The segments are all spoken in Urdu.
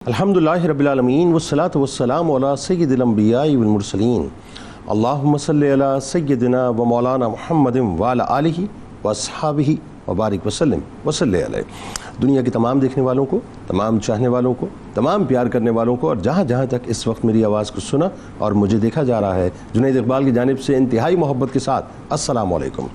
الحمدللہ رب العالمین والصلاة والسلام علی سید الانبیاء والمرسلین اللہم صلی علی سیدنا و مولانا محمد وعلی آلہ واصحابہ وبارک وسلم وصلی علیہ۔ دنیا کے تمام دیکھنے والوں کو، تمام چاہنے والوں کو، تمام پیار کرنے والوں کو، اور جہاں جہاں تک اس وقت میری آواز کو سنا اور مجھے دیکھا جا رہا ہے، جنید اقبال کی جانب سے انتہائی محبت کے ساتھ السلام علیکم۔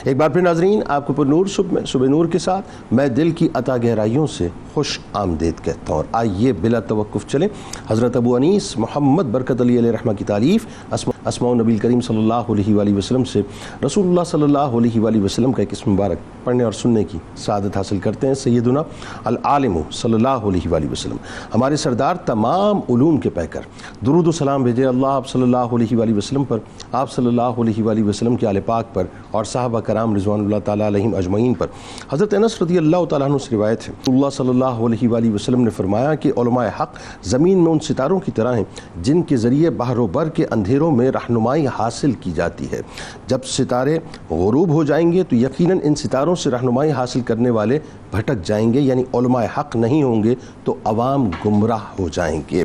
ایک بار پھر ناظرین، آپ کو پر نور صبح نور کے ساتھ میں دل کی عطا گہرائیوں سے خوش آمدید کہتا ہوں، اور آئیے بلا توقف چلیں حضرت ابو انیس محمد برکت علی علیہ رحمہ کی تعریف اسماء نبی کریم صلی اللہ علیہ وآلہ وسلم سے رسول اللہ صلی اللہ علیہ وآلہ وسلم کا ایک اسم مبارک پڑھنے اور سننے کی سعادت حاصل کرتے ہیں۔ سیدنا العالم صلی اللہ علیہ وآلہ وسلم، ہمارے سردار تمام علوم کے پیکر، درود و سلام بھیجے اللہ آپ صلی اللہ علیہ وآلہ وسلم پر، آپ صلی اللہ علیہ وآلہ وسلم کے آل پاک پر، اور صحابہ کرام رضوان اللہ تعالیٰ علیہم اجمعین پر۔ حضرت انس رضی اللہ تعالیٰ عنہ سے روایت ہے، اللہ صلی اللہ علیہ وآلہ وسلم نے فرمایا کہ علماء حق زمین میں ان ستاروں کی طرح ہیں جن کے ذریعے بحر و بر کے اندھیروں میں رہنمائی حاصل کی جاتی ہے۔ جب ستارے غروب ہو جائیں گے تو یقیناً ان ستاروں سے رہنمائی حاصل کرنے والے بھٹک جائیں گے، یعنی علماء حق نہیں ہوں گے تو عوام گمراہ ہو جائیں گے۔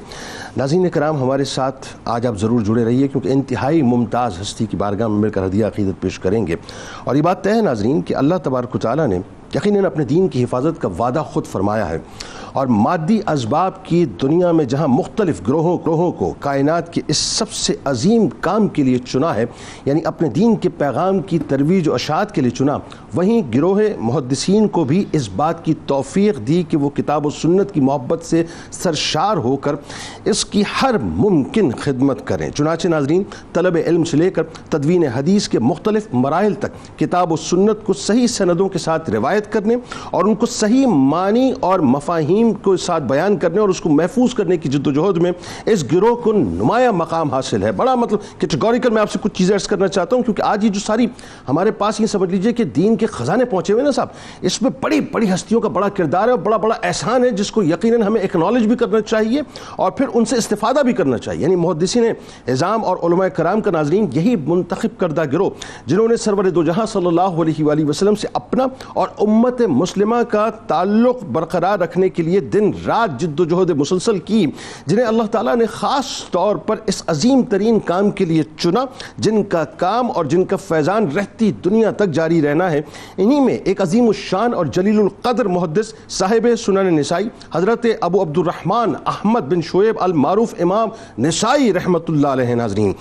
ناظرین کرام، ہمارے ساتھ آج آپ ضرور جڑے رہیے، کیونکہ انتہائی ممتاز ہستی کی بارگاہ میں مل کر ہدیہ عقیدت پیش کریں گے۔ اور یہ بات طے ہے ناظرین کہ اللہ تبارک و تعالیٰ نے یقیناً اپنے دین کی حفاظت کا وعدہ خود فرمایا ہے، اور مادی اسباب کی دنیا میں جہاں مختلف گروہوں کو کائنات کے اس سب سے عظیم کام کے لیے چنا ہے، یعنی اپنے دین کے پیغام کی ترویج و اشاعت کے لیے چنا، وہیں گروہ محدثین کو بھی اس بات کی توفیق دی کہ وہ کتاب و سنت کی محبت سے سرشار ہو کر اس کی ہر ممکن خدمت کریں۔ چنانچہ ناظرین، طلب علم سے لے کر تدوین حدیث کے مختلف مراحل تک کتاب و سنت کو صحیح سندوں کے ساتھ روایت کرنے اور ان کو صحیح معنی اور مفاہیم کو ساتھ بیان کرنے اور اس کو محفوظ کرنے کی جد و جہد میں اس گروہ کو نمایاں مقام حاصل ہے۔ بڑا کیٹیگوریکل میں آپ سے کچھ چیزیں عرض کرنا چاہتا ہوں، کیونکہ آج یہ جو ساری ہمارے پاس، یہ سمجھ لیجئے کہ دین کے خزانے پہنچے ہوئے نا صاحب، اس میں بڑی بڑی ہستیوں کا بڑا کردار ہے اور بڑا بڑا احسان ہے، جس کو یقیناً ہمیں اکنالج بھی کرنا چاہیے اور پھر ان سے استفادہ بھی کرنا چاہیے۔ یعنی محدثین اعظام اور علماء کرام کا ناظرین یہی منتخب کردہ گروہ جنہوں نے سرور دو جہاں صلی اللہ علیہ وآلہ وسلم سے اپنا اور امت مسلمہ کا تعلق برقرار رکھنے کے لیے دن رات جد و جہد مسلسل کی، جنہیں اللہ تعالیٰ نے خاص طور پر اس عظیم ترین کام کے لیے چنا، جن کا کام اور جن کا فیضان رہتی دنیا تک جاری رہنا ہے۔ انہی میں ایک عظیم الشان اور جلیل القدر محدث صاحب سنن نسائی حضرت ابو عبد الرحمن احمد بن شعیب المعروف امام نسائی رحمۃ اللہ علیہ۔ ناظرین،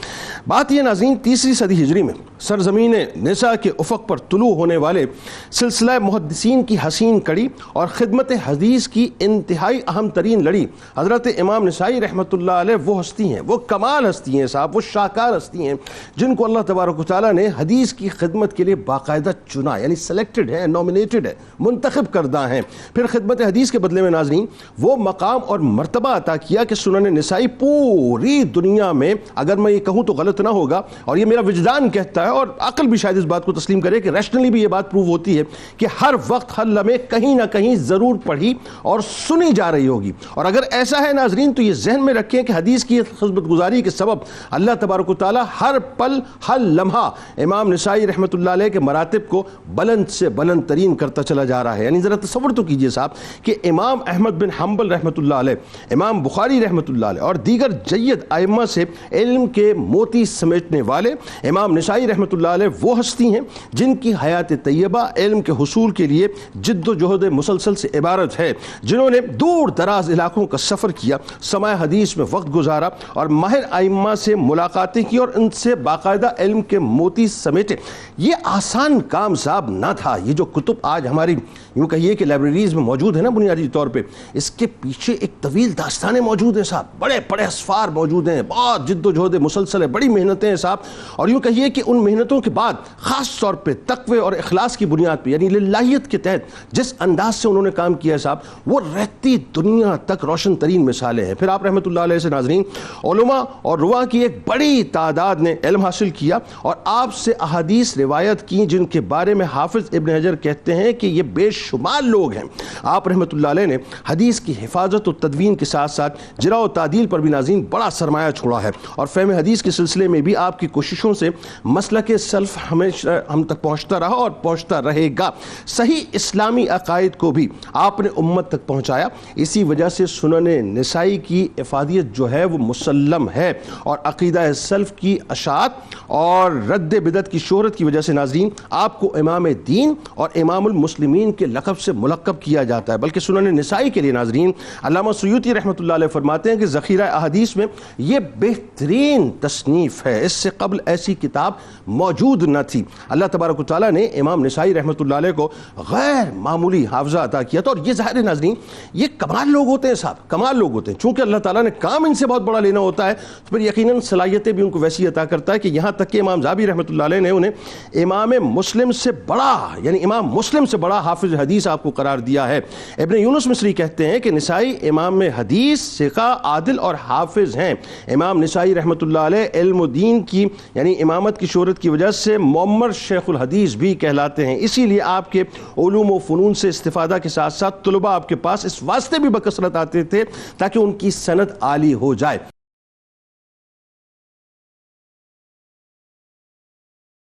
بات یہ ناظرین، تیسری صدی ہجری میں سرزمین نساء کے افق پر طلوع ہونے والے سلسلہ محدثین کی حسین کڑی اور خدمت حدیث کی انتہائی اہم ترین لڑی حضرت امام نسائی رحمۃ اللہ علیہ وہ ہستی ہیں، وہ کمال ہستی ہیں صاحب، وہ شاکار ہستی ہیں جن کو اللہ تبارک و تعالیٰ نے حدیث کی خدمت کے لیے باقاعدہ چنا، یعنی سلیکٹڈ ہے، نومینیٹڈ ہے، منتخب کردہ ہیں۔ پھر خدمت حدیث کے بدلے میں ناظرین وہ مقام اور مرتبہ عطا کیا کہ سنن نسائی پوری دنیا میں، اگر میں یہ کہوں تو غلط نہ ہوگا، اور یہ میرا وجدان کہتا ہے اور عقل بھی شاید اس بات کو تسلیم کرے کہ ریشنلی بھی یہ بات پروو ہوتی ہے کہ ہر وقت ہر لمحے کہیں نہ کہیں ضرور پڑھی اور سنی جا رہی ہوگی۔ اور اگر ایسا ہے ناظرین تو یہ ذہن میں رکھیں کہ حدیث کی خدمت گزاری کے سبب اللہ تبارک و تعالی ہر پل ہر لمحہ امام نسائی رحمۃ اللہ علیہ کے مراتب کو بلند سے بلند ترین کرتا چلا جا رہا ہے۔ یعنی ذرا تصور تو کیجئے صاحب کہ امام احمد بن حنبل رحمۃ اللہ علیہ، امام بخاری رحمۃ اللہ علیہ اور دیگر جید ائمہ سے علم کے موتی سمیٹنے والے امام نسائی رحمۃ اللہ علیہ وہ ہستی ہیں جن کی حیات طیبہ علم کے حصول کے لیے جد و جہد مسلسل سے عبارت ہے، جنہوں نے دور دراز علاقوں کا سفر کیا، سماع حدیث میں وقت گزارا اور ماہر ائمہ سے ملاقاتیں کی اور ان سے باقاعدہ علم کے موتی سمیٹے۔ یہ آسان کام صاحب نہ تھا۔ یہ جو کتب آج ہماری یوں کہیے کہ لائبریریز میں موجود ہے نا بنیادی طور پہ، اس کے پیچھے ایک طویل داستانیں موجود ہیں صاحب، بڑے بڑے اسفار موجود ہیں، بہت جد و جہد مسلسل ہے، بڑی محنتیں ہیں صاحب، اور یوں کہیے کہ ان محنتوں کے بعد خاص طور پہ تقوی اور اخلاص کی بنیاد پہ، یعنی للہیت کے تحت جس انداز سے انہوں نے کام کیا ہے صاحب، وہ رہتی دنیا تک روشن ترین مثالیں ہیں۔ پھر آپ رحمۃ اللہ علیہ سے ناظرین علماء اور رواں کی ایک بڑی تعداد نے علم حاصل کیا اور آپ سے احادیث روایت کی جن کے بارے میں حافظ ابن حجر کہتے ہیں کہ یہ بے شمار لوگ ہیں۔ آپ رحمۃ اللہ علیہ نے حدیث کی حفاظت و تدوین کے ساتھ ساتھ جرح و تعدیل پر بھی ناظرین بڑا سرمایہ چھوڑا ہے، اور فہم حدیث کے سلسلے میں بھی آپ کی کوششوں سے مسلک سلف ہمیشہ ہم تک پہنچتا رہا اور پہنچتا رہے گا۔ صحیح اسلامی عقائد کو بھی آپ نے امت تک پہنچایا. اسی وجہ سے سنن نسائی کی افادیت جو ہے وہ مسلم ہے, اور عقیدہ سلف کی اشاعت اور رد بدعت کی شہرت کی وجہ سے ناظرین آپ کو امام دین اور امام المسلمین کے لقب سے ملقب کیا جاتا ہے. بلکہ سنن نسائی کے لیے ناظرین علامہ سیوطی رحمۃ اللہ علیہ فرماتے ہیں کہ ذخیرہ احادیث میں یہ بہترین تصنیف ہے, اس سے قبل ایسی کتاب موجود نہ تھی. اللہ تبارک و تعالیٰ نے امام نسائی رحمۃ اللہ علیہ کو غیر معمولی حافظہ عطا کیا تھا, اور یہ ظاہر ناظرین یہ کمال لوگ ہوتے ہیں صاحب, کمال لوگ ہوتے ہیں. چونکہ اللہ تعالیٰ نے کام ان سے بہت بڑا لینا ہوتا ہے تو پھر یقیناً صلاحیتیں بھی ان کو ویسی عطا کرتا ہے کہ یہاں تک کہ امام ذہبی رحمۃ اللہ علیہ نے انہیں امام مسلم سے بڑا, یعنی امام مسلم سے بڑا حافظ حدیث آپ کو قرار دیا ہے. ابن یونس مصری کہتے ہیں کہ نسائی امام حدیث ثقہ عادل اور حافظ ہیں. امام نسائی رحمۃ اللہ علیہ علم و دین کی یعنی امامت کی شہرت کی وجہ سے معمر شیخ الحدیث بھی کہلاتے ہیں. اسی لیے آپ کے علوم و فنون سے استفادہ کے ساتھ ساتھ طلباء آپ کے پاس اس واسطے بھی بکثرت آتے تھے تاکہ ان کی سند عالی ہو جائے.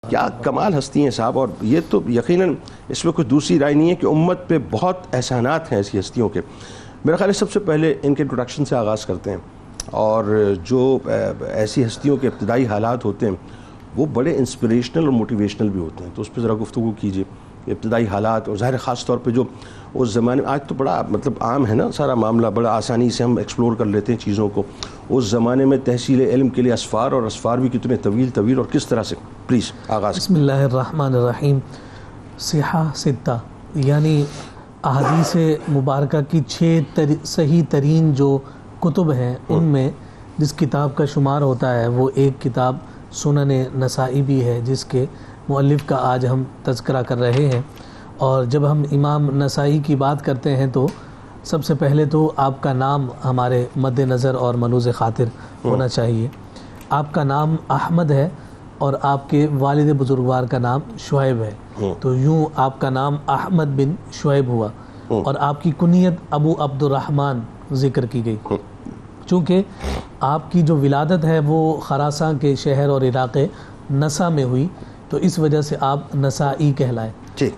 کیا کمال ہستی ہیں صاحب, اور یہ تو یقیناً اس میں کچھ دوسری رائے نہیں ہے کہ امت پہ بہت احسانات ہیں ایسی ہستیوں کے. میرا خیال ہے سب سے پہلے ان کے انٹروڈکشن سے آغاز کرتے ہیں, اور جو ایسی ہستیوں کے ابتدائی حالات ہوتے ہیں وہ بڑے انسپریشنل اور موٹیویشنل بھی ہوتے ہیں, تو اس پہ ذرا گفتگو کیجیے. ابتدائی حالات, اور ظاہر خاص طور پہ جو اس زمانے, آج تو بڑا مطلب عام ہے نا سارا معاملہ, بڑا آسانی سے ہم ایکسپلور کر لیتے ہیں چیزوں کو. اس زمانے میں تحصیل علم کے لیے اسفار, اور اسفار بھی کتنے طویل اور کس طرح سے, پلیز آغاز. بسم اللہ الرحمن الرحیم. صحہ ستہ یعنی احادیث مبارکہ کی 6 صحیح ترین جو کتب ہیں ان میں جس کتاب کا شمار ہوتا ہے وہ ایک کتاب سنن نسائی بھی ہے جس کے مؤلف کا آج ہم تذکرہ کر رہے ہیں. اور جب ہم امام نسائی کی بات کرتے ہیں تو سب سے پہلے تو آپ کا نام ہمارے مد نظر اور ملوز خاطر ہونا چاہیے. آپ کا نام احمد ہے اور آپ کے والد بزرگوار کا نام شعیب ہے, تو یوں آپ کا نام احمد بن شعیب ہوا, اور آپ کی کنیت ابو عبد الرحمن ذکر کی گئی. چونکہ آپ کی جو ولادت ہے وہ خراساں کے شہر اور علاقے نسا میں ہوئی تو اس وجہ سے آپ نسائی کہلائے,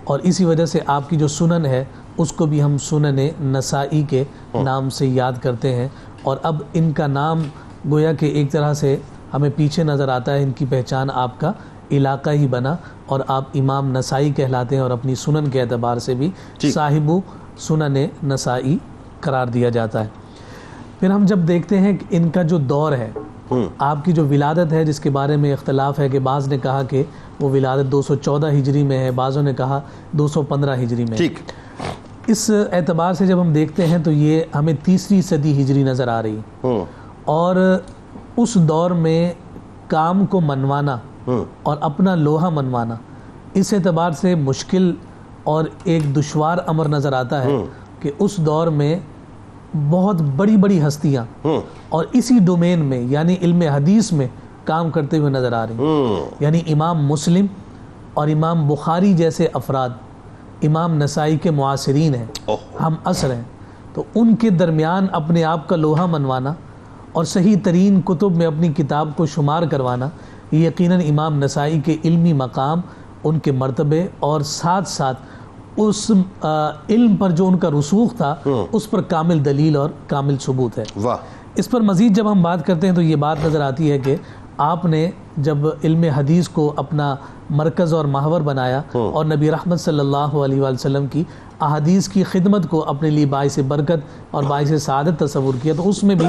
اور اسی وجہ سے آپ کی جو سنن ہے اس کو بھی ہم سنن نسائی کے نام سے یاد کرتے ہیں. اور اب ان کا نام گویا کہ ایک طرح سے ہمیں پیچھے نظر آتا ہے, ان کی پہچان آپ کا علاقہ ہی بنا اور آپ امام نسائی کہلاتے ہیں, اور اپنی سنن کے اعتبار سے بھی صاحب سنن نسائی قرار دیا جاتا ہے. پھر ہم جب دیکھتے ہیں کہ ان کا جو دور ہے, آپ کی جو ولادت ہے جس کے بارے میں اختلاف ہے کہ بعض نے کہا کہ وہ ولادت 214 ہجری میں ہے, بعضوں نے کہا 215 ہجری میں. اس اعتبار سے جب ہم دیکھتے ہیں تو یہ ہمیں 3ری صدی ہجری نظر آ رہی, اور اس دور میں کام کو منوانا اور اپنا لوہا منوانا اس اعتبار سے مشکل اور ایک دشوار امر نظر آتا ہے کہ اس دور میں بہت بڑی بڑی ہستیاں اور اسی ڈومین میں یعنی علم حدیث میں کام کرتے ہوئے نظر آ رہی ہیں. یعنی امام مسلم اور امام بخاری جیسے افراد امام نسائی کے معاصرین ہیں, ہم عصر ہیں, تو ان کے درمیان اپنے آپ کا لوہا منوانا اور صحیح ترین کتب میں اپنی کتاب کو شمار کروانا, یہ یقیناً امام نسائی کے علمی مقام, ان کے مرتبے اور ساتھ ساتھ اس علم پر جو ان کا رسوخ تھا اس پر کامل دلیل اور کامل ثبوت ہے. اس پر مزید جب ہم بات کرتے ہیں تو یہ بات نظر آتی ہے کہ آپ نے جب علم حدیث کو اپنا مرکز اور محور بنایا اور نبی رحمت صلی اللہ علیہ وآلہ وسلم کی احادیث کی خدمت کو اپنے لیے باعث برکت اور باعث سعادت تصور کیا, تو اس میں بھی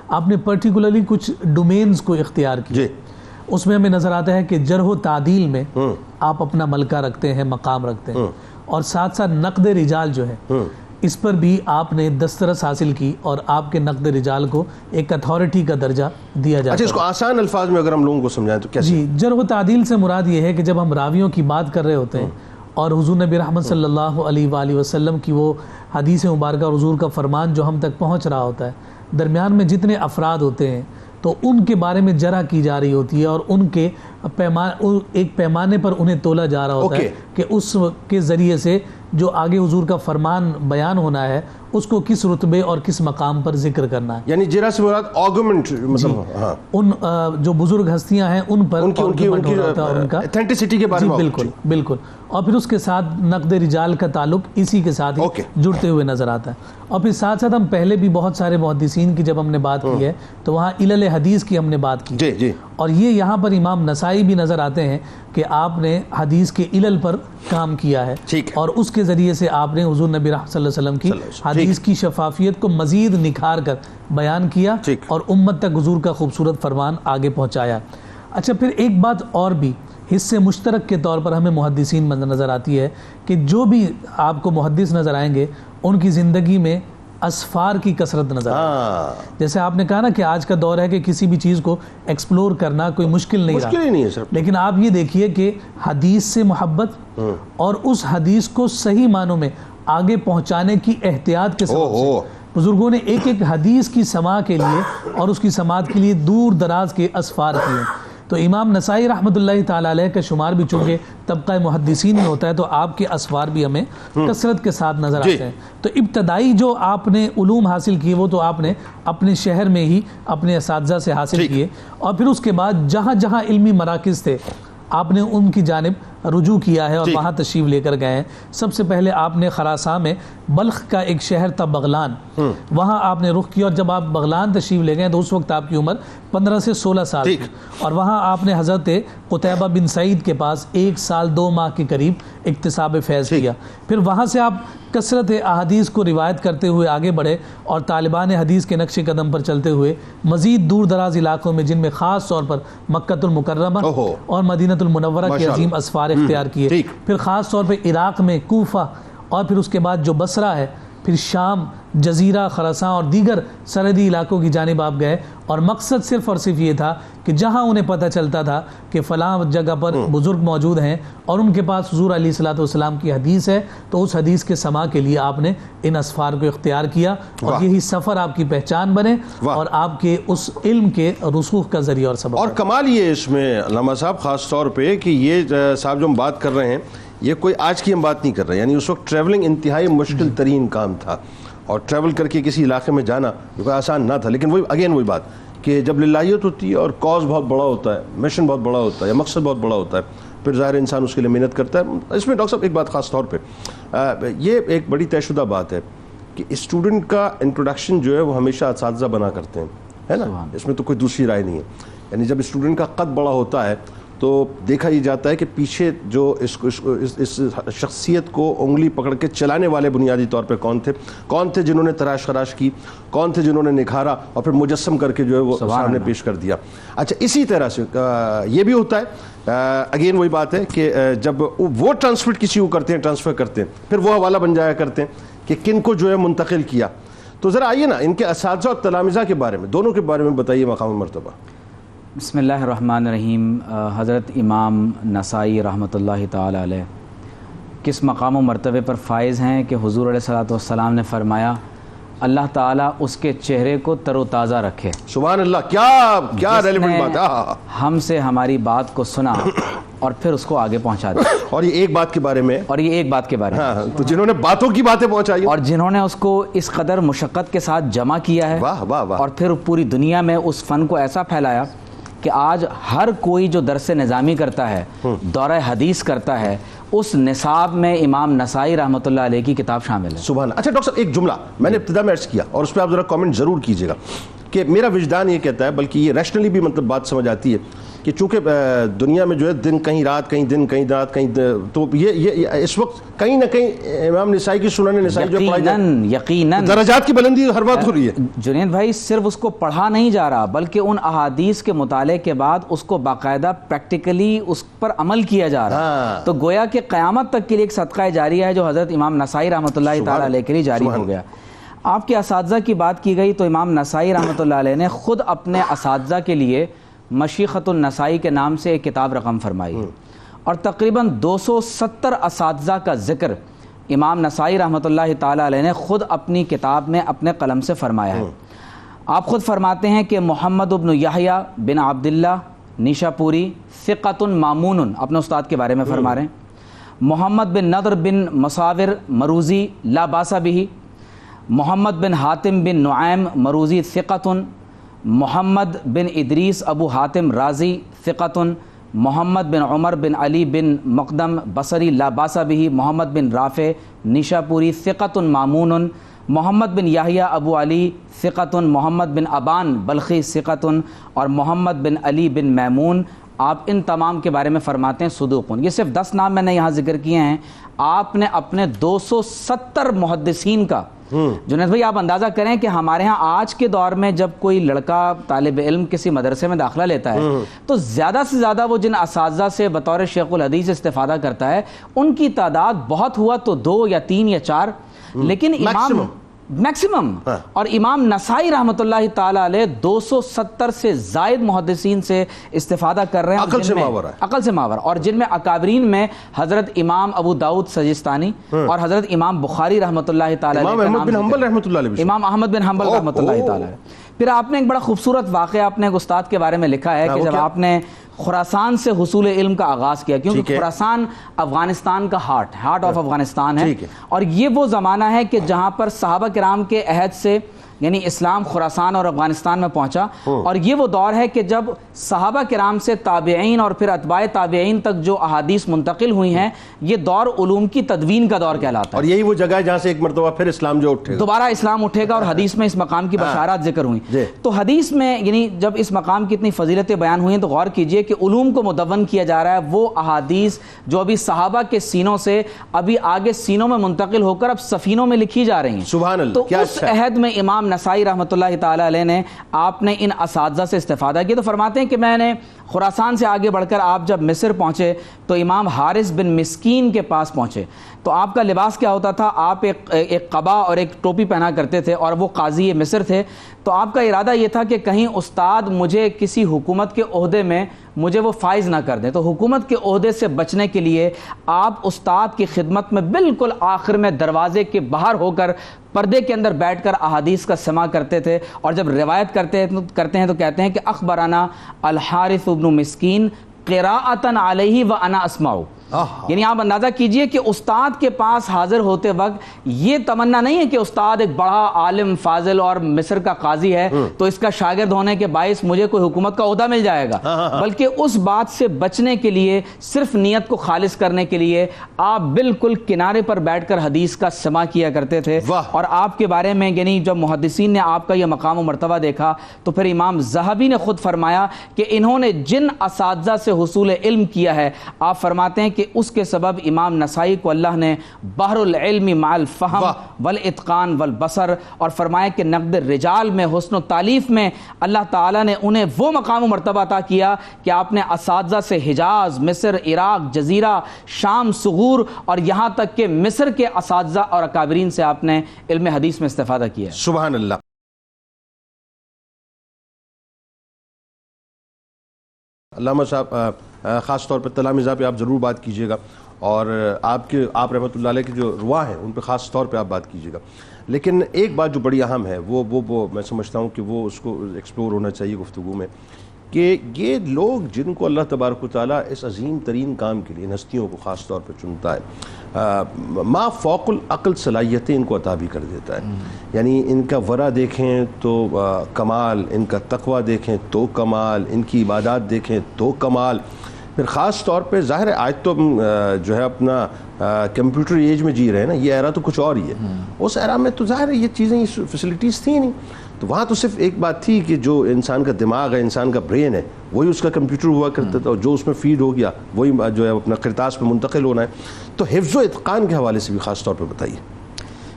آپ نے پرٹیکولرلی کچھ ڈومینز کو اختیار کیے. اس میں ہمیں نظر آتا ہے کہ جرح و تعدیل میں آپ اپنا ملکہ رکھتے ہیں, مقام رکھتے ہیں, اور ساتھ ساتھ نقد رجال جو ہے اس پر بھی آپ نے دسترس حاصل کی اور آپ کے نقد رجال کو ایک اتھارٹی کا درجہ دیا جاتا ہے. اچھا, اس کو آسان الفاظ میں اگر ہم لوگوں کو سمجھائیں تو کیسے؟ جی, جرح و تعدیل سے مراد یہ ہے کہ جب ہم راویوں کی بات کر رہے ہوتے ہیں اور حضور نبی رحمت صلی اللہ علیہ وآلہ وسلم کی وہ حدیث مبارکہ اور حضور کا فرمان جو ہم تک پہنچ رہا ہوتا ہے, درمیان میں جتنے افراد ہوتے ہیں تو ان کے بارے میں جرح کی جا رہی ہوتی ہے اور ان کے ایک پیمانے پر انہیں تولا جا رہا ہوتا ہے کہ اس کے ذریعے سے جو آگے حضور کا فرمان بیان ہونا ہے اس کو کس رتبے اور کس مقام پر ذکر کرنا ہے. یعنی جرا سے مراد آرگومنٹ مطلب ہاں ان جو بزرگ ہستیاں ہیں ان پر آرگومنٹ ہو رہا تھا اور ان کا ایتھینٹسٹی کے بارے میں. بالکل بالکل. اور پھر اس کے ساتھ نقد رجال کا تعلق اسی کے ساتھ ہی جڑتے ہوئے نظر آتا ہے. اور پھر ساتھ ساتھ ہم پہلے بھی بہت سارے محدثین کی جب ہم نے بات کی ہے تو وہاں علل حدیث کی ہم نے بات کی. جی. اور یہ یہاں پر امام نسائی بھی نظر آتے ہیں کہ آپ نے حدیث کے علل پر کام کیا ہے اور اس کے ذریعے سے آپ نے حضور نبی رحمت صلی اللہ علیہ وسلم کی حدیث کی شفافیت کو مزید نکھار کر بیان کیا اور امت تک حضور کا خوبصورت فرمان آگے پہنچایا. اچھا پھر ایک بات اور بھی حصے مشترک کے طور پر ہمیں محدثین میں نظر آتی ہے کہ جو بھی آپ کو محدث نظر آئیں گے ان کی زندگی میں اسفار کی کثرت نظر آتی ہے. جیسے آپ نے کہا نا کہ آج کا دور ہے کہ کسی بھی چیز کو ایکسپلور کرنا کوئی مشکل نہیں رہا, لیکن آپ یہ دیکھیے کہ حدیث سے محبت اور اس حدیث کو صحیح معنوں میں آگے پہنچانے کی احتیاط کے سبب سے بزرگوں نے ایک ایک حدیث کی سماع کے لیے اور اس کی سماعت کے لیے دور دراز کے اسفار کیے. تو امام نسائی رحمۃ اللہ تعالیٰ علیہ کا شمار بھی چونکہ طبقہ محدثین میں ہوتا ہے تو آپ کے اسفار بھی ہمیں کثرت کے ساتھ نظر آتے ہیں. تو ابتدائی جو آپ نے علوم حاصل کیے وہ تو آپ نے اپنے شہر میں ہی اپنے اساتذہ سے حاصل کیے, اور پھر اس کے بعد جہاں جہاں علمی مراکز تھے آپ نے ان کی جانب رجوع کیا ہے اور وہاں تشریف لے کر گئے ہیں. سب سے پہلے آپ نے خراسان میں بلخ کا ایک شہر تھا بغلان, وہاں آپ نے رخ کیا, اور جب آپ بغلان تشریف لے گئے تو اس وقت آپ کی عمر 15 سے 16 سال تھی, اور وہاں آپ نے حضرت قتیبہ بن سعید کے پاس 1 سال 2 ماہ کے قریب اکتساب فیض کیا. پھر وہاں سے آپ کثرت احادیث کو روایت کرتے ہوئے آگے بڑھے اور طالبان حدیث کے نقش قدم پر چلتے ہوئے مزید دور دراز علاقوں میں جن میں خاص طور پر مکہ المکرمہ اور مدینہ المنورہ کے عظیم اسفار اختیار کیے. پھر خاص طور پہ عراق میں کوفہ, اور پھر اس کے بعد جو بصرہ ہے, پھر شام, جزیرہ, خراسان اور دیگر سرحدی علاقوں کی جانب آپ گئے, اور مقصد صرف اور صرف یہ تھا کہ جہاں انہیں پتہ چلتا تھا کہ فلاں جگہ پر بزرگ موجود ہیں اور ان کے پاس حضور علیہ الصلوۃ والسلام کی حدیث ہے, تو اس حدیث کے سماع کے لیے آپ نے ان اسفار کو اختیار کیا, اور یہی سفر آپ کی پہچان بنے اور آپ کے اس علم کے رسوخ کا ذریعہ اور سبب. اور کمال یہ اس میں علامہ صاحب خاص طور پہ کہ یہ صاحب جو ہم بات کر رہے ہیں یہ کوئی آج کی ہم بات نہیں کر رہے, یعنی اس وقت ٹریولنگ انتہائی مشکل ترین کام تھا, اور ٹریول کر کے کسی علاقے میں جانا کوئی آسان نہ تھا. لیکن وہی بات کہ جب للہیت ہوتی ہے اور کاز بہت بڑا ہوتا ہے, مشن بہت بڑا ہوتا ہے یا مقصد بہت بڑا ہوتا ہے, پھر ظاہر انسان اس کے لیے محنت کرتا ہے. اس میں ڈاکٹر صاحب ایک بات خاص طور پہ یہ ایک بڑی طے شدہ بات ہے کہ اسٹوڈنٹ کا انٹروڈکشن جو ہے وہ ہمیشہ اساتذہ بنا کرتے ہیں, ہے نا, اس میں تو کوئی دوسری رائے نہیں ہے. یعنی جب اسٹوڈنٹ کا قد بڑا ہوتا ہے تو دیکھا یہ جاتا ہے کہ پیچھے جو اس شخصیت کو انگلی پکڑ کے چلانے والے بنیادی طور پہ کون تھے جنہوں نے تراش خراش کی, کون تھے جنہوں نے نکھارا اور پھر مجسم کر کے جو ہے وہ سامنے پیش کر دیا. اچھا اسی طرح سے یہ بھی ہوتا ہے, اگین وہی بات ہے کہ جب وہ ٹرانسفر کسی کو ٹرانسفر کرتے ہیں پھر وہ حوالہ بن جایا کرتے ہیں کہ کن کو جو ہے منتقل کیا. تو ذرا آئیے نا ان کے اساتذہ اور تلامذہ کے بارے میں, دونوں کے بارے میں بتائیے مقام مرتبہ. بسم اللہ الرحمن الرحیم. حضرت امام نسائی رحمۃ اللہ تعالی علیہ کس مقام و مرتبے پر فائز ہیں کہ حضور علیہ الصلوۃ والسلام نے فرمایا اللہ تعالیٰ اس کے چہرے کو تر و تازہ رکھے. سبحان اللہ, کیا ریلیونٹ بات ہے. ہم سے ہماری بات کو سنا اور پھر اس کو آگے پہنچا دیا. اور یہ ایک بات کے بارے میں, تو جنہوں نے باتوں کی باتیں پہنچائی اور جنہوں نے اس کو اس قدر مشقت کے ساتھ جمع کیا ہے, اور پھر پوری دنیا میں اس فن کو ایسا پھیلایا کہ آج ہر کوئی جو درس نظامی کرتا ہے, دورہ حدیث کرتا ہے, اس نصاب میں امام نسائی رحمۃ اللہ علیہ کی کتاب شامل ہے. سبحان اللہ. اچھا ڈاکٹر صاحب ایک جملہ میں نے ابتدا میں عرض کیا اور اس پہ آپ ذرا کامنٹ ضرور کیجیے گا کہ میرا وجدان یہ کہتا ہے, بلکہ یہ ریشنلی بھی مطلب بات سمجھ آتی ہے کہ چونکہ دنیا میں جو ہے دن کہیں رات, کہیں دن کہیں رات, کہیں تو یہ اس وقت کہیں نہ کہیں امام نسائی کی سنن نسائی جو یقیناً درجات کی بلندی ہر وقت ہو رہی ہے. جنید بھائی صرف اس کو پڑھا نہیں جا رہا بلکہ ان احادیث کے مطالعے کے بعد اس کو باقاعدہ پریکٹیکلی اس پر عمل کیا جا رہا. تو گویا کہ قیامت تک کے لیے ایک صدقہ جاریہ ہے جو حضرت امام نسائی رحمۃ اللہ تعالیٰ علیہ کے لیے جاری ہو گیا. آپ کے اساتذہ کی بات کی گئی تو امام نسائی رحمۃ اللہ علیہ نے خود اپنے اساتذہ کے لیے مشیخۃ النسائی کے نام سے ایک کتاب رقم فرمائی, اور تقریباً 270 اساتذہ کا ذکر امام نسائی رحمۃ اللہ تعالیٰ علیہ نے خود اپنی کتاب میں اپنے قلم سے فرمایا ہے. آپ خود فرماتے ہیں کہ محمد بن یحییٰ بن عبداللہ نیشاپوری ثقۃ مامون، اپنے استاد کے بارے میں فرما رہے ہیں. محمد بن نضر بن مصاور مروزی لا باس بہ. محمد بن حاتم بن نعیم مروزی ثقۃ. محمد بن ادریس ابو حاتم رازی ثقۃ. محمد بن عمر بن علی بن مقدم بصری لا باس بہ. محمد بن رافع نیشاپوری ثقۃ مامون. محمد بن یحییٰ ابو علی ثقۃ. محمد بن ابان بلخی ثقۃ. اور محمد بن علی بن میمون. آپ ان تمام کے بارے میں فرماتے ہیں صدوقون. یہ صرف 10 نام میں نے یہاں ذکر کیے ہیں. آپ نے اپنے 270 محدثین کا، جنید بھائی آپ اندازہ کریں کہ ہمارے ہاں آج کے دور میں جب کوئی لڑکا طالب علم کسی مدرسے میں داخلہ لیتا ہے تو زیادہ سے زیادہ وہ جن اساتذہ سے بطور شیخ الحدیث استفادہ کرتا ہے ان کی تعداد بہت ہوا تو 2 یا 3 یا 4، لیکن امام میکسیمم. اور امام نسائی رحمۃ اللہ تعالی علیہ 270 سے زائد محدثین سے استفادہ کر رہے ہیں، عقل سے ماور. اور جن میں اکابرین میں حضرت امام ابو داؤد سجستانی اور حضرت امام بخاری رحمۃ اللہ تعالی علیہ، امام احمد بن حنبل رحمۃ اللہ تعالی علیہ. پھر آپ نے ایک بڑا خوبصورت واقعہ اپنے ایک استاد کے بارے میں لکھا ہے کہ جب آپ نے خراسان سے حصول علم کا آغاز کیا، کیونکہ خراسان افغانستان کا ہارٹ آف افغانستان ہے، اور یہ وہ زمانہ ہے کہ جہاں پر صحابہ کرام کے عہد سے یعنی اسلام خراسان اور افغانستان میں پہنچا. اور یہ وہ دور ہے کہ جب صحابہ کرام سے تابعین اور پھر اتباع تابعین تک جو احادیث منتقل ہوئی ہیں، یہ دور علوم کی تدوین کا دور کہلاتا ہے. اور یہی وہ جگہ ہے جہاں سے ایک مرتبہ پھر اسلام جو اٹھے گا، دوبارہ اسلام اٹھے گا، اور حدیث میں اس مقام کی بشارات ذکر ہوئی. تو حدیث میں یعنی جب اس مقام کی اتنی فضیلتیں بیان ہوئی ہیں تو غور کیجئے کہ علوم کو مدون کیا جا رہا ہے، وہ احادیث جو ابھی صحابہ کے سینوں سے ابھی آگے سینوں میں منتقل ہو کر اب سفینوں میں لکھی جا رہی ہیں. سبحان اللہ. تو اس عہد میں امام نسائی رحمۃ اللہ تعالی علیہ نے آپ نے ان اساتذہ سے استفادہ کیا. تو فرماتے ہیں کہ میں نے خراسان سے آگے بڑھ کر آپ جب مصر پہنچے تو امام حارث بن مسکین کے پاس پہنچے. تو آپ کا لباس کیا ہوتا تھا؟ آپ ایک قبا اور ایک ٹوپی پہنا کرتے تھے، اور وہ قاضی مصر تھے. تو آپ کا ارادہ یہ تھا کہ کہیں استاد مجھے کسی حکومت کے عہدے میں مجھے وہ فائز نہ کر دیں. تو حکومت کے عہدے سے بچنے کے لیے آپ استاد کی خدمت میں بالکل آخر میں دروازے کے باہر ہو کر پردے کے اندر بیٹھ کر احادیث کا سماع کرتے تھے. اور جب روایت کرتے ہیں تو کہتے ہیں کہ اخبرنا الحارث بن مسکین قراءۃ علیہ وانا اسمع. یعنی آپ اندازہ کیجئے کہ استاد کے پاس حاضر ہوتے وقت یہ تمنا نہیں ہے کہ استاد ایک بڑا عالم فاضل اور مصر کا قاضی ہے تو اس کا شاگرد ہونے کے باعث مجھے کوئی حکومت کا عہدہ مل جائے گا، بلکہ اس بات سے بچنے کے لیے، صرف نیت کو خالص کرنے کے لیے آپ بالکل کنارے پر بیٹھ کر حدیث کا سماع کیا کرتے تھے. اور آپ کے بارے میں یعنی جب محدثین نے آپ کا یہ مقام و مرتبہ دیکھا تو پھر امام ذہبی نے خود فرمایا کہ انہوں نے جن اساتذہ سے حصول علم کیا ہے، آپ فرماتے ہیں کہ اس کے سبب امام نسائی کو اللہ نے بحر العلم مع الفہم والاتقان والبصر، اور فرمایا کہ نقد الرجال میں، حسن و تالیف میں اللہ تعالیٰ نے انہیں وہ مقام و مرتبہ عطا کیا کہ آپ نے اساتذہ سے حجاز، مصر، عراق، جزیرہ، شام، ثغور اور یہاں تک کہ مصر کے اساتذہ اور اکابرین سے آپ نے علم حدیث میں استفادہ کیا. سبحان اللہ. علامہ صاحب خاص طور پر تلامذہ پہ آپ ضرور بات کیجیے گا، اور آپ رحمۃ اللہ علیہ کے جو رواں ہیں ان پہ خاص طور پہ آپ بات کیجیے گا. لیکن ایک بات جو بڑی اہم ہے وہ میں سمجھتا ہوں کہ وہ اس کو ایکسپلور ہونا چاہیے گفتگو میں، کہ یہ لوگ جن کو اللہ تبارک و تعالیٰ اس عظیم ترین کام کے لیے ان ہستیوں کو خاص طور پہ چنتا ہے، ما فوق العقل صلاحیتیں ان کو عطا بھی کر دیتا ہے. یعنی ان کا ورع دیکھیں تو کمال، ان کا تقویٰ دیکھیں تو کمال، ان کی عبادات دیکھیں تو کمال. پھر خاص طور پہ ظاہر ہے آج تو جو ہے اپنا کمپیوٹر ایج میں جی رہے ہیں نا، یہ ایرا تو کچھ اور ہی ہے. اس ایرا میں تو ظاہر ہے یہ چیزیں، یہ فیسلٹیز تھیں نہیں، تو وہاں تو صرف ایک بات تھی کہ جو انسان کا دماغ ہے، انسان کا برین ہے، وہی اس کا کمپیوٹر ہوا کرتا تھا، اور جو اس میں فیڈ ہو گیا وہی جو ہے اپنا کرتاس پہ منتقل ہونا ہے. تو حفظ و اتقان کے حوالے سے بھی خاص طور پہ بتائیے.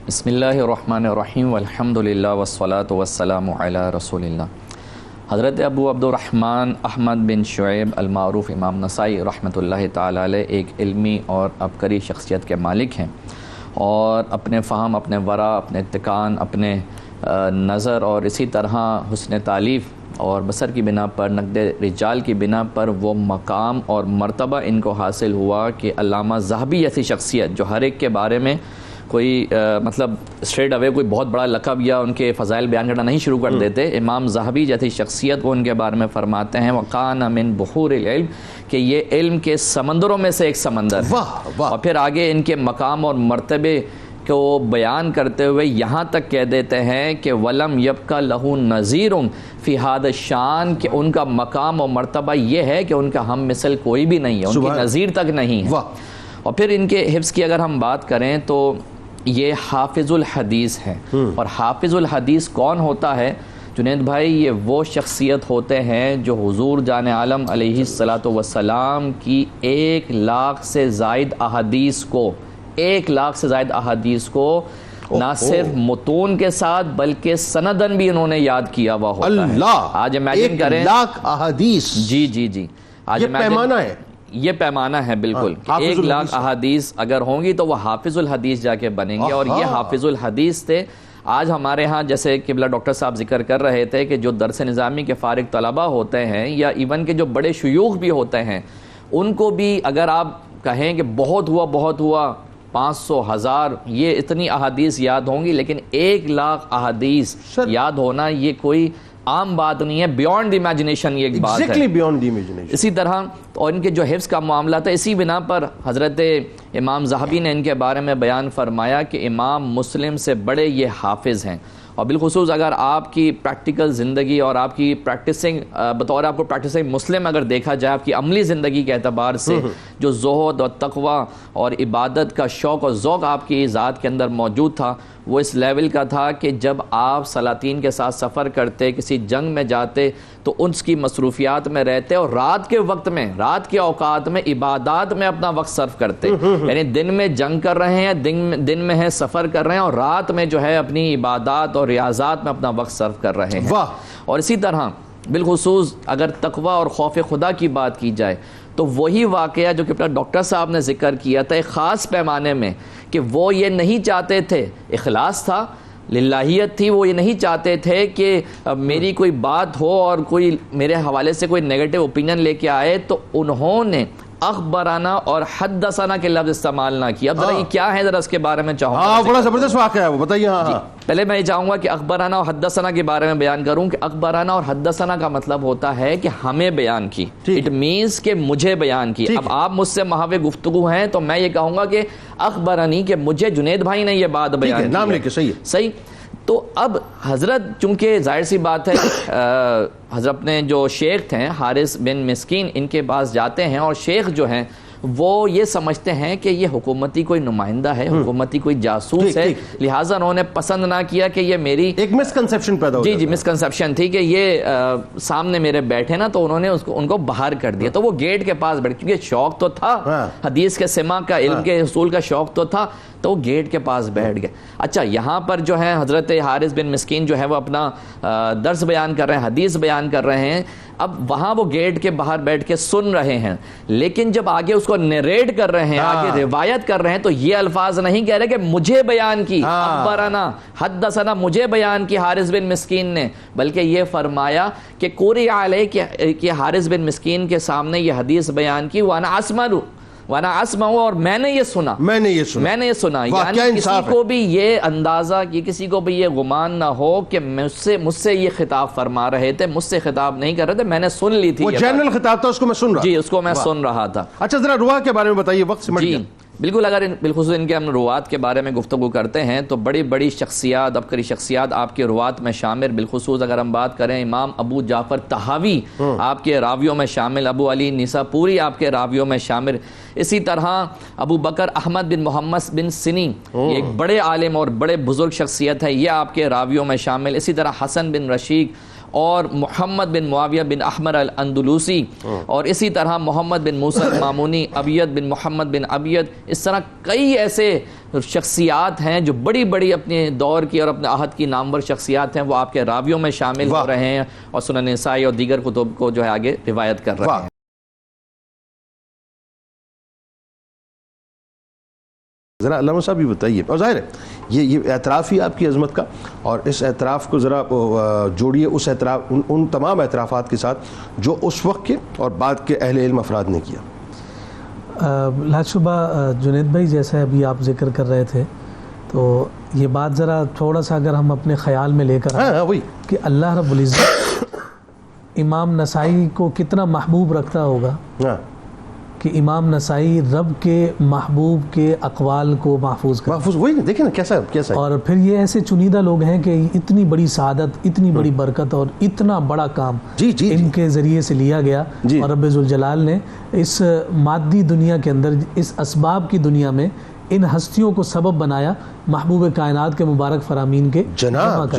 بسم اللہ الرحمن الرحیم والحمد للہ والصلاة والسلام علی رسول اللہ. حضرت ابو عبد الرحمن احمد بن شعیب المعروف امام نسائی رحمۃ اللہ تعالی علیہ ایک علمی اور عبقری شخصیت کے مالک ہیں، اور اپنے فہم، اپنے ورع، اپنے اتقان، اپنے نظر اور اسی طرح حسن تالیف اور بصر کی بنا پر، نقد رجال کی بنا پر وہ مقام اور مرتبہ ان کو حاصل ہوا کہ علامہ ذہبی ایسی شخصیت جو ہر ایک کے بارے میں کوئی مطلب اسٹریٹ اوے کوئی بہت بڑا لقب یا ان کے فضائل بیان کرنا نہیں شروع کر دیتے. امام ذہبی جیسی شخصیت وہ ان کے بارے میں فرماتے ہیں وَقَانَ مِن بُحُورِ الْعِلْم کہ یہ علم کے سمندروں میں سے ایک سمندر ہے. اور پھر آگے ان کے مقام اور مرتبے کو بیان کرتے ہوئے یہاں تک کہہ دیتے ہیں کہ وَلَمْ يَبْقَ لَهُ نَظِيرٌ فِي هَذَا الشَّأْنِ کہ ان کا مقام اور مرتبہ یہ ہے کہ ان کا ہم مثل کوئی بھی نہیں ہے, ان کی نظیر تک نہیں ہے. اور پھر ان کے حفظ کی اگر ہم بات کریں تو یہ حافظ الحدیث ہیں. اور حافظ الحدیث کون ہوتا ہے جنید بھائی؟ یہ وہ شخصیت ہوتے ہیں جو حضور جان عالم علیہ الصلاۃ والسلام کی 1,00,000 سے زائد احادیث کو 1,00,000 سے زائد احادیث کو نہ صرف متون کے ساتھ بلکہ سندن بھی انہوں نے یاد کیا ہوا ہوتا ہے. اللہ, آج امیجن کریں 1,00,000 احادیث. جی آج یہ پیمانہ ہے, یہ پیمانہ ہے بالکل. 1,00,000 احادیث اگر ہوں گی تو وہ حافظ الحدیث جا کے بنیں گے. اور یہ حافظ الحدیث تھے. آج ہمارے ہاں جیسے قبلہ ڈاکٹر صاحب ذکر کر رہے تھے کہ جو درس نظامی کے فارغ طلبہ ہوتے ہیں یا ایون کے جو بڑے شیوخ بھی ہوتے ہیں ان کو بھی اگر آپ کہیں کہ بہت ہوا 500 1000 یہ اتنی احادیث یاد ہوں گی, لیکن 1,00,000 احادیث یاد ہونا یہ کوئی عام بات نہیں ہے. بیونڈ دی امیجنیشن یہ ایک بات ہے. اسی طرح اور ان کے جو حفظ کا معاملہ تھا اسی بنا پر حضرت امام ذہبی نے ان کے بارے میں بیان فرمایا کہ امام مسلم سے بڑے یہ حافظ ہیں. اور بالخصوص اگر آپ کی پریکٹیکل زندگی اور آپ کی پریکٹسنگ بطور آپ کو پریکٹسنگ مسلم اگر دیکھا جائے آپ کی عملی زندگی کے اعتبار سے جو زہد اور تقوی اور عبادت کا شوق اور ذوق آپ کی ذات کے اندر موجود تھا وہ اس لیول کا تھا کہ جب آپ سلاطین کے ساتھ سفر کرتے, کسی جنگ میں جاتے تو اس کی مصروفیات میں رہتے اور رات کے وقت میں, رات کے اوقات میں عبادات میں اپنا وقت صرف کرتے. یعنی دن میں جنگ کر رہے ہیں, دن میں ہے سفر کر رہے ہیں اور رات میں جو ہے اپنی عبادات اور ریاضات میں اپنا وقت صرف کر رہے ہیں. اور اسی طرح بالخصوص اگر تقوی اور خوف خدا کی بات کی جائے تو وہی واقعہ جو کہ ڈاکٹر صاحب نے ذکر کیا تھا ایک خاص پیمانے میں کہ وہ یہ نہیں چاہتے تھے, اخلاص تھا, للہیت تھی, وہ یہ نہیں چاہتے تھے کہ میری کوئی بات ہو اور کوئی میرے حوالے سے کوئی نیگیٹو اوپینین لے کے آئے تو انہوں نے اخبرانہ اور حدثنا کے لفظ استعمال نہ کیا. اب ذرا یہ کیا ہے ذرا اس کے بارے میں چاہوں گا. بڑا زبردست واقعہ ہے وہ, بتائیے. پہلے میں یہ چاہوں گا کہ اخبرانہ اور حدثنا کے بارے میں بیان کروں کہ اخبرانہ اور حدثنا کا مطلب ہوتا ہے کہ ہمیں بیان کی, اٹ مینس کہ مجھے بیان کی. اب آپ مجھ سے محو گفتگو ہیں تو میں یہ کہوں گا کہ اخبرانی کہ مجھے جنید بھائی نے یہ بات بیان کی, نام لے کے. صحیح. تو اب حضرت چونکہ ظاہر سی بات ہے حضرت اپنے جو شیخ تھے حارث بن مسکین ان کے پاس جاتے ہیں اور شیخ جو ہیں وہ یہ سمجھتے ہیں کہ یہ حکومتی کوئی نمائندہ ہے, حکومتی کوئی جاسوس ہے, لہٰذا انہوں نے پسند نہ کیا کہ یہ میری ایک مسکنسیپشن پیدا ہو. جی مسکنسیپشن تھی کہ یہ سامنے میرے بیٹھے نا, تو انہوں نے ان کو باہر کر دیا. تو وہ گیٹ کے پاس بیٹھ, کیونکہ شوق تو تھا حدیث کے سماع کا, علم کے حصول کا شوق تو تھا, تو وہ گیٹ کے پاس بیٹھ گئے. اچھا یہاں پر جو ہے حضرت حارث بن مسکین جو ہے وہ اپنا درس بیان کر رہے ہیں, حدیث بیان کر رہے ہیں. اب وہاں وہ گیٹ کے باہر بیٹھ کے سن رہے ہیں, لیکن جب آگے اس کو نیریٹ کر رہے ہیں, آگے روایت کر رہے ہیں, تو یہ الفاظ نہیں کہہ رہے کہ مجھے بیان کی اخبرنا حدثنا مجھے بیان کی حارث بن مسکین نے, بلکہ یہ فرمایا کہ قرئ علیہ کہ حارث بن مسکین کے سامنے یہ حدیث بیان کی وانا اسمع اور میں نے یہ سنا. یعنی کسی کو بھی یہ اندازہ کہ کسی کو بھی یہ گمان نہ ہو کہ مجھ سے یہ خطاب فرما رہے تھے, مجھ سے خطاب نہیں کر رہے تھے, میں نے سن لی تھی. وہ جنرل خطاب تھا, اس کو میں سن رہا. جی اس کو میں سن رہا تھا. اچھا ذرا رواہ کے بارے میں بتائیے, وقت سمجھ گیا. بالکل. اگر بالخصوص ان کے ہم روات کے بارے میں گفتگو کرتے ہیں تو بڑی بڑی شخصیات, عبقری شخصیات آپ کے روات میں شامل. بالخصوص اگر ہم بات کریں امام ابو جعفر طحاوی آپ کے راویوں میں شامل, ابو علی نیساپوری آپ کے راویوں میں شامل. اسی طرح ابو بکر احمد بن محمد بن سنی ایک بڑے عالم اور بڑے بزرگ شخصیت ہے, یہ آپ کے راویوں میں شامل. اسی طرح حسن بن رشید اور محمد بن معاویہ بن احمر الاندلوسی, اور اسی طرح محمد بن موسیٰ المامونی, ابیت بن محمد بن ابیت. اس طرح کئی ایسے شخصیات ہیں جو بڑی بڑی اپنے دور کی اور اپنے عہد کی نامور شخصیات ہیں, وہ آپ کے راویوں میں شامل ہو رہے ہیں اور سنن نسائی اور دیگر کتب کو جو ہے آگے روایت کر رہے ہیں. ذرا علامہ صاحب یہ بتائیے, اور ظاہر ہے یہ اعتراف ہی آپ کی عظمت کا, اور اس اعتراف کو ذرا جوڑیے اس اعتراف ان تمام اعترافات کے ساتھ جو اس وقت کے اور بعد کے اہل علم افراد نے کیا. لا شبہ جنید بھائی جیسا ابھی آپ ذکر کر رہے تھے تو یہ بات ذرا تھوڑا سا اگر ہم اپنے خیال میں لے کر ہاں وہی کہ اللہ رب العزت امام نسائی کو کتنا محبوب رکھتا ہوگا ہاں کہ امام نسائی رب کے محبوب کے اقوال کو محفوظ کرتا ہے. محفوظ وہی نا، دیکھیں نا کیسا ہے. اور پھر یہ ایسے چنیدہ لوگ ہیں کہ اتنی بڑی سعادت، اتنی بڑی برکت اور اتنا بڑا کام ان کے ذریعے سے لیا گیا. اور رب ذوالجلال نے اس مادی دنیا کے اندر، اس اسباب کی دنیا میں ان ہستیوں کو سبب بنایا محبوب کائنات کے مبارک فرامین کے جناب.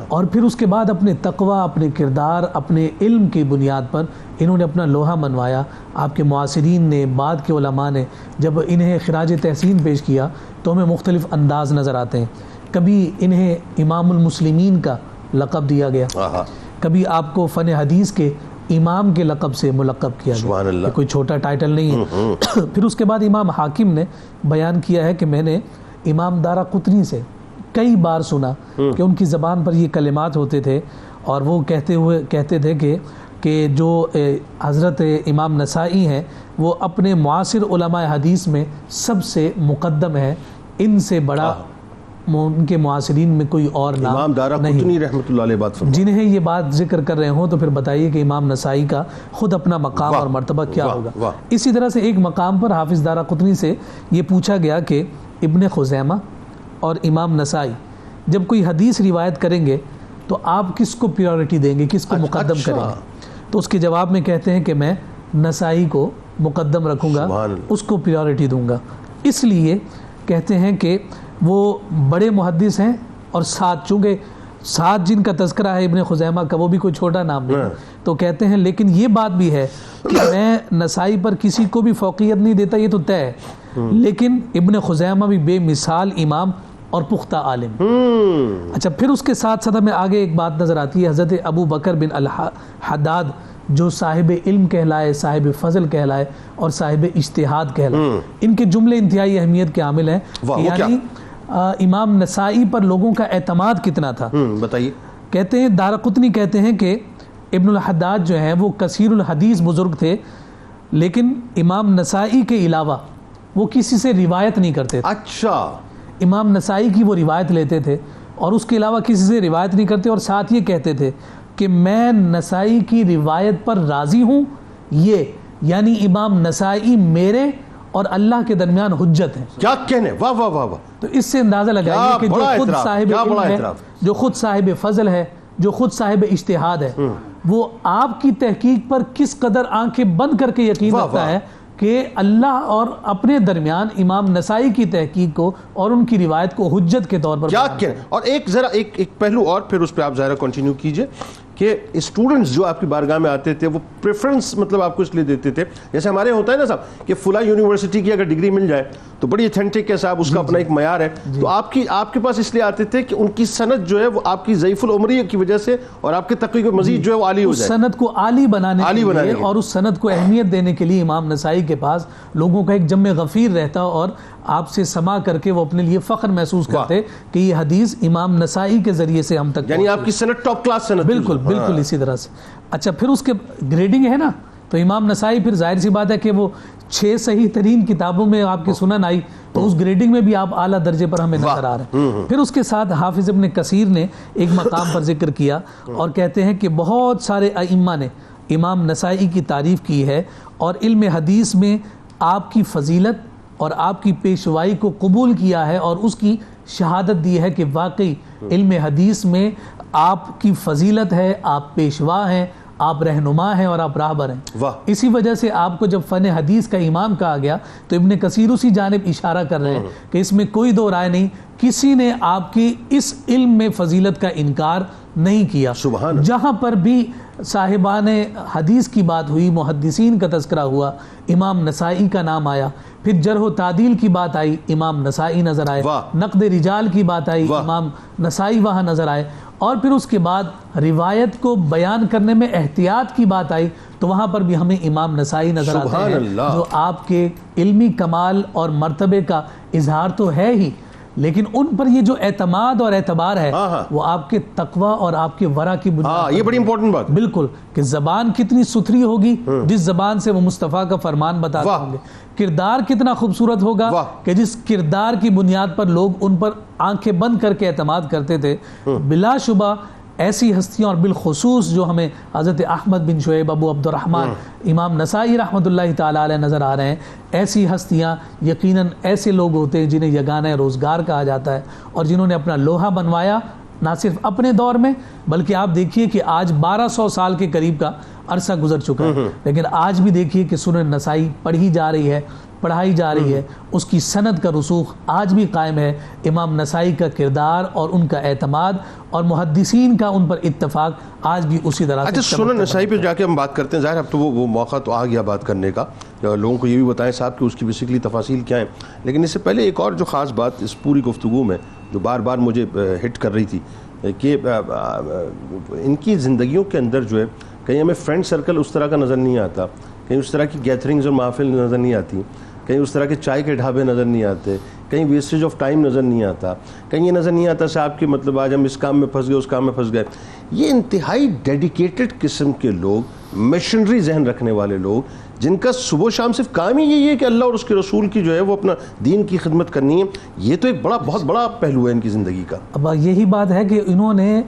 اور پھر اس کے بعد اپنے تقوی، اپنے کردار، اپنے علم کی بنیاد پر انہوں نے اپنا لوہا منوایا. آپ کے معاصرین نے، بعد کے علماء نے جب انہیں خراج تحسین پیش کیا تو ہمیں مختلف انداز نظر آتے ہیں. کبھی انہیں امام المسلمین کا لقب دیا گیا، کبھی آپ کو فن حدیث کے امام کے لقب سے ملقب کیا گیا. کوئی چھوٹا ٹائٹل نہیں ہے. پھر اس کے بعد امام حاکم نے بیان کیا ہے کہ میں نے امام دارقطنی سے کئی بار سنا کہ ان کی زبان پر یہ کلمات ہوتے تھے اور وہ کہتے تھے کہ جو حضرت امام نسائی ہیں وہ اپنے معاصر علماء حدیث میں سب سے مقدم ہے، ان سے بڑا ان کے معاصرین میں کوئی اور نام امام دارقطنی رحمۃ اللہ علیہ بات فرمائے. جنہیں یہ بات ذکر کر رہے ہوں تو پھر بتائیے کہ امام نسائی کا خود اپنا مقام اور مرتبہ کیا ہوگا. اسی طرح سے ایک مقام پر حافظ دارقطنی سے یہ پوچھا گیا کہ ابن خزیمہ اور امام نسائی جب کوئی حدیث روایت کریں گے تو آپ کس کو پریورٹی دیں گے، کس کو مقدم کریں گے؟ تو اس کے جواب میں کہتے ہیں کہ میں نسائی کو مقدم رکھوں گا، اس کو پریورٹی دوں گا. اس لیے کہتے ہیں کہ وہ بڑے محدث ہیں اور چونکہ ساتھ جن کا تذکرہ ہے ابن خزیمہ کا وہ بھی کوئی چھوٹا نام نہیں. تو کہتے ہیں لیکن یہ بات بھی ہے کہ میں نسائی پر کسی کو بھی فوقیت نہیں دیتا، یہ تو طے ہے، لیکن ابن خزیمہ بھی بے مثال امام اور پختہ عالم. اچھا، پھر اس کے ساتھ ساتھ ہمیں آگے ایک بات نظر آتی ہے. حضرت ابو بکر بن الحداد جو صاحب علم کہلائے، صاحب فضل کہلائے اور صاحب اجتہاد کہلائے، ان کے جملے انتہائی اہمیت کے حامل ہیں. یعنی امام نسائی پر لوگوں کا اعتماد کتنا تھا. بتائیے. کہتے ہیں دارقطنی کہتے ہیں کہ ابن الحداد جو ہیں وہ کثیر الحدیث بزرگ تھے، لیکن امام نسائی کے علاوہ وہ کسی سے روایت نہیں کرتے تھے. اچھا، امام نسائی کی وہ روایت لیتے تھے اور اس کے علاوہ کسی سے روایت نہیں کرتے، اور ساتھ یہ کہتے تھے کہ میں نسائی کی روایت پر راضی ہوں. یہ یعنی امام نسائی میرے اور اللہ کے درمیان حجت ہیں. کیا کہنے، واہ واہ واہ واہ. تو اس سے اندازہ لگائیے کہ جو خود صاحب علم ہے، جو خود صاحب فضل ہے، جو خود صاحب اجتہاد ہے، وہ آپ کی تحقیق پر کس قدر آنکھیں بند کر کے یقین رکھتا ہے کہ اللہ اور اپنے درمیان امام نسائی کی تحقیق کو اور ان کی روایت کو حجت کے طور پر کیا کہنے. اور ایک ذرا ایک پہلو اور پھر اس پہ آپ ظاہرہ کنٹینیو کیجئے کہ اسٹوڈنٹس جو آپ کی بارگاہ میں آتے تھے وہ پریفرنس مطلب آپ کو اس لیے دیتے تھے، جیسے ہمارے ہوتا ہے نا صاحب کہ فلاں یونیورسٹی کی اگر ڈگری مل جائے تو بڑی اتھینٹک ہے صاحب، اس کا اپنا ایک معیار ہے. تو آپ کے پاس اس لیے آتے تھے کہ ان کی سند جو ہے وہ آپ کی ضعیف العمری کی وجہ سے اور آپ کے تقوی کو مزید جو ہے وہ عالی ہو جائے. اس سند کو عالی بنانے کے لیے اور اس سند کو اہمیت دینے کے لیے امام نسائی کے پاس لوگوں کا ایک جمع غفیر رہتا اور آپ سے سما کر کے وہ اپنے لیے فخر محسوس کرتے کہ یہ حدیث امام نسائی کے ذریعے سے ہم تک، یعنی آپ کی سند ٹاپ کلاس سند. بالکل اسی طرح سے. اچھا، پھر اس کے گریڈنگ ہے نا، تو امام نسائی پھر ظاہر سی بات ہے کہ وہ 6 صحیح ترین کتابوں میں آپ کی سنن آئی، تو اس گریڈنگ میں بھی آپ اعلیٰ درجے پر ہمیں نظر آ رہے ہیں. پھر اس کے ساتھ حافظ ابن کثیر نے ایک مقام پر ذکر کیا اور کہتے ہیں کہ بہت سارے ائمہ نے امام نسائی کی تعریف کی ہے اور علم حدیث میں آپ کی فضیلت اور آپ کی پیشوائی کو قبول کیا ہے اور اس کی شہادت دی ہے کہ واقعی علم حدیث میں آپ کی فضیلت ہے، آپ پیشوا ہیں، آپ رہنما ہیں اور آپ راہبر ہیں. اسی وجہ سے آپ کو جب فن حدیث کا امام کہا گیا تو ابن کثیر اسی جانب اشارہ کر رہے ہیں کہ اس میں کوئی دو رائے نہیں، کسی نے آپ کی اس علم میں فضیلت کا انکار نہیں کیا. جہاں پر بھی صاحبان حدیث کی بات ہوئی، محدثین کا تذکرہ ہوا، امام نسائی کا نام آیا. پھر جرح و تعدیل کی بات آئی، امام نسائی نظر آئے. نقد رجال کی بات آئی، امام نسائی وہاں نظر آئے. اور پھر اس کے بعد روایت کو بیان کرنے میں احتیاط کی بات آئی تو وہاں پر بھی ہمیں امام نسائی نظر آتے ہیں جو آپ کے علمی کمال اور مرتبے کا اظہار تو ہے ہی، لیکن ان پر یہ جو اعتماد اور اعتبار ہے وہ آپ کے تقوی اور آپ کے ورع کی بنیاد، یہ بڑی امپورٹنٹ بات، بالکل، کہ زبان کتنی ستھری ہوگی جس زبان سے وہ مصطفیٰ کا فرمان بتاتے ہوں گے، کردار کتنا خوبصورت ہوگا کہ جس کردار کی بنیاد پر لوگ ان پر آنکھیں بند کر کے اعتماد کرتے تھے۔ بلا شبہ ایسی ہستیاں، اور بالخصوص جو ہمیں حضرت احمد بن شعیب ابو عبد الرحمن امام نسائی رحمۃ اللہ تعالیٰ علیہ نظر آ رہے ہیں، ایسی ہستیاں یقیناً ایسے لوگ ہوتے ہیں جنہیں یگانہ روزگار کہا جاتا ہے، اور جنہوں نے اپنا لوہا بنوایا نہ صرف اپنے دور میں، بلکہ آپ دیکھیے کہ آج 1200 سال کے قریب کا عرصہ گزر چکا ہے، لیکن آج بھی دیکھیے کہ سنن نسائی پڑھی جا رہی ہے، پڑھائی جا رہی ہے، اس کی سند کا رسوخ آج بھی قائم ہے۔ امام نسائی کا کردار اور ان کا اعتماد اور محدثین کا ان پر اتفاق آج بھی اسی طرح سے۔ اچھا، سنن نسائی پہ جا کے ہم بات کرتے ہیں، ظاہر اب تو وہ موقع تو آ گیا بات کرنے کا، لوگوں کو یہ بھی بتائیں صاحب کہ اس کی بیسیکلی تفاصیل کیا ہیں، لیکن اس سے پہلے ایک اور جو خاص بات اس پوری گفتگو میں جو بار بار مجھے ہٹ کر رہی تھی کہ ان کی زندگیوں کے اندر جو ہے کہیں ہمیں فرینڈ سرکل اس طرح کا نظر نہیں آتا، کہیں اس طرح کی گیدرنگز اور محافل نظر نہیں آتی، کہیں اس طرح کے چائے کے ڈھابے نظر نہیں آتے، کہیں ویسٹیج آف ٹائم نظر نہیں آتا، کہیں یہ نظر نہیں آتا صاحب کہ مطلب آج ہم اس کام میں پھنس گئے اس کام میں پھنس گئے۔ یہ انتہائی ڈیڈیکیٹڈ قسم کے لوگ، مشنری ذہن رکھنے والے لوگ، جن کا صبح و شام صرف کام ہی یہی ہے کہ اللہ اور اس کے رسول کی جو ہے وہ اپنا دین کی خدمت کرنی ہے، یہ تو ایک بہت بڑا پہلو ہے ان کی زندگی کا۔ اب یہی بات ہے کہ انہوں نے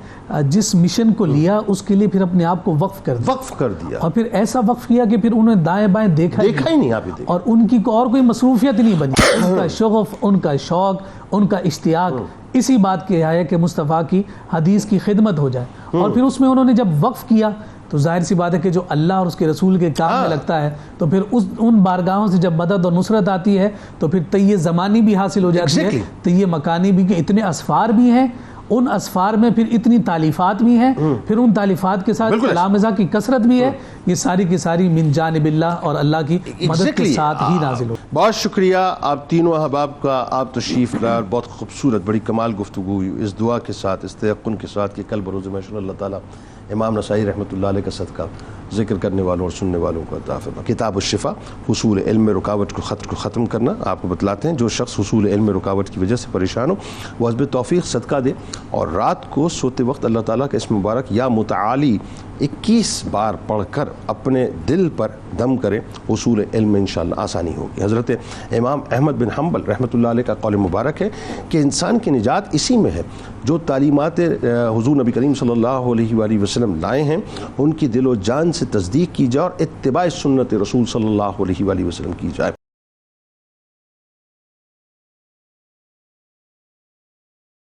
جس مشن کو لیا اس کے لیے پھر اپنے آپ کو وقف کر دیا، اور پھر ایسا وقف کیا کہ پھر انہوں نے دائیں بائیں دیکھا ہی نہیں، اور ان کی اور کوئی مصروفیت نہیں بنی۔ ان کا شغف، ان کا شوق، ان کا اشتیاق اسی بات کے ہے کہ مصطفیٰ کی حدیث کی خدمت ہو جائے، اور پھر اس میں انہوں نے جب وقف کیا تو ظاہر سی بات ہے کہ جو اللہ اور اس کے رسول کے کام میں لگتا ہے تو پھر ان بارگاہوں سے جب مدد اور نصرت آتی ہے تو پھر تیہ زمانی بھی حاصل ہو جاتی ہے، تیہ مکانی بھی، کہ اتنے اسفار بھی ہیں، ان اسفار میں پھر اتنی تالیفات بھی ہیں، پھر ان تالیفات کے ساتھ کلامزہ کی کثرت بھی ہے، یہ ساری کی ساری من جانب اللہ اور اللہ کی مدد کے ساتھ ہی نازل ہو۔ بہت شکریہ آپ تینوں احباب کا، آپ تشریف لائے، بہت خوبصورت بڑی کمال گفتگو ہوئی، اس دعا کے ساتھ، اس تیقن کے ساتھ کہ کل بروز محشر اللہ تعالیٰ امام نسائی رحمۃ اللہ علیہ کا صدقہ ذکر کرنے والوں اور سننے والوں کو عطا فرمائے۔ کتاب الشفا، حصول علم میں رکاوٹ کو ختم کرنا، آپ کو بتلاتے ہیں جو شخص حصول علم میں رکاوٹ کی وجہ سے پریشان ہو وہ حسب توفیق صدقہ دے، اور رات کو سوتے وقت اللہ تعالیٰ کا اسم مبارک یا متعالی 21 بار پڑھ کر اپنے دل پر دم کرے، حصول علم میں انشاءاللہ آسانی ہوگی۔ حضرت امام احمد بن حنبل رحمۃ اللہ علیہ کا قول مبارک ہے کہ انسان کی نجات اسی میں ہے جو تعلیمات حضور نبی کریم صلی اللہ علیہ وآلہ وسلم لائے ہیں ان کی دل و جان سے تصدیق کی جائے اور اتباع سنت رسول صلی اللہ علیہ وآلہ وسلم کی جائے۔